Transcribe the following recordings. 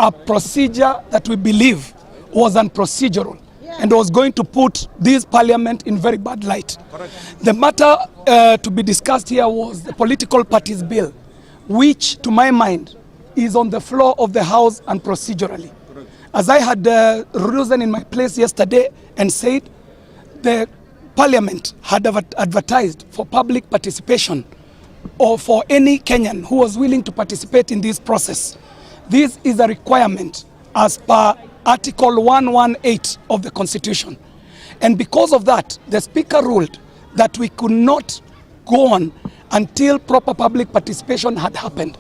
a procedure that we believe was unprocedural and was going to put this parliament in very bad light. Correct. The matter to be discussed here was the political parties bill, which to my mind is on the floor of the House unprocedurally. Correct. As I had risen in my place yesterday and said, the parliament had advertised for public participation or for any Kenyan who was willing to participate in this process. This is a requirement as per Article 118 of the Constitution. And because of that, the Speaker ruled that we could not go on until proper public participation had happened.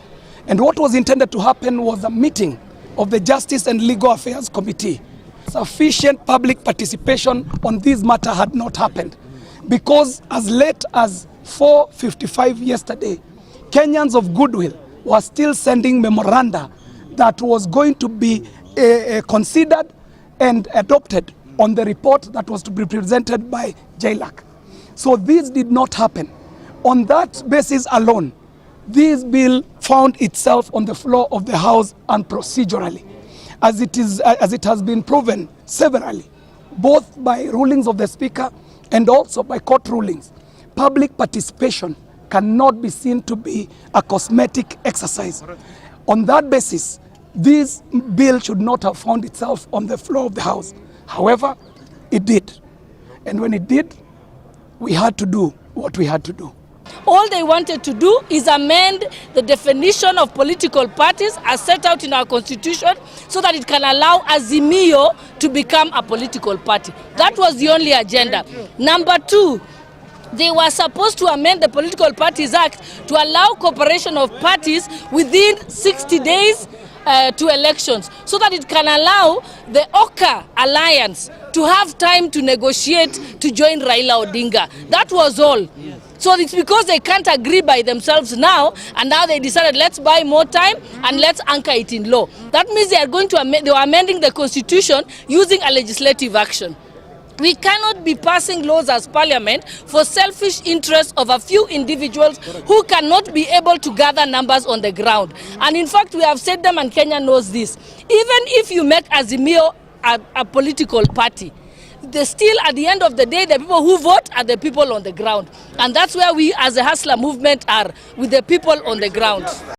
And what was intended to happen was a meeting of the Justice and Legal Affairs Committee. Sufficient public participation on this matter had not happened, because as late as 4:55 yesterday, Kenyans of goodwill were still sending memoranda that was going to be considered and adopted on the report that was to be presented by JLAC. So this did not happen. On that basis alone, this bill found itself on the floor of the House unprocedurally, as it has been proven severally, both by rulings of the Speaker and also by court rulings. Public participation cannot be seen to be a cosmetic exercise. On that basis, this bill should not have found itself on the floor of the House. However, it did. And when it did, we had to do what we had to do. All they wanted to do is amend the definition of political parties as set out in our constitution so that it can allow Azimio to become a political party. That was the only agenda. Number two, they were supposed to amend the Political Parties Act to allow cooperation of parties within 60 days to elections, so that it can allow the Oka alliance to have time to negotiate to join Raila Odinga. That was all. So it's because they can't agree by themselves now, and now they decided let's buy more time and let's anchor it in law. That means they are going to they are amending the constitution using a legislative action. We cannot be passing laws as parliament for selfish interests of a few individuals who cannot be able to gather numbers on the ground. And in fact, we have said them, and Kenya knows this. Even if you make Azimio a political party, still at the end of the day, the people who vote are the people on the ground. And that's where we as a Hustler movement are, with the people on the ground.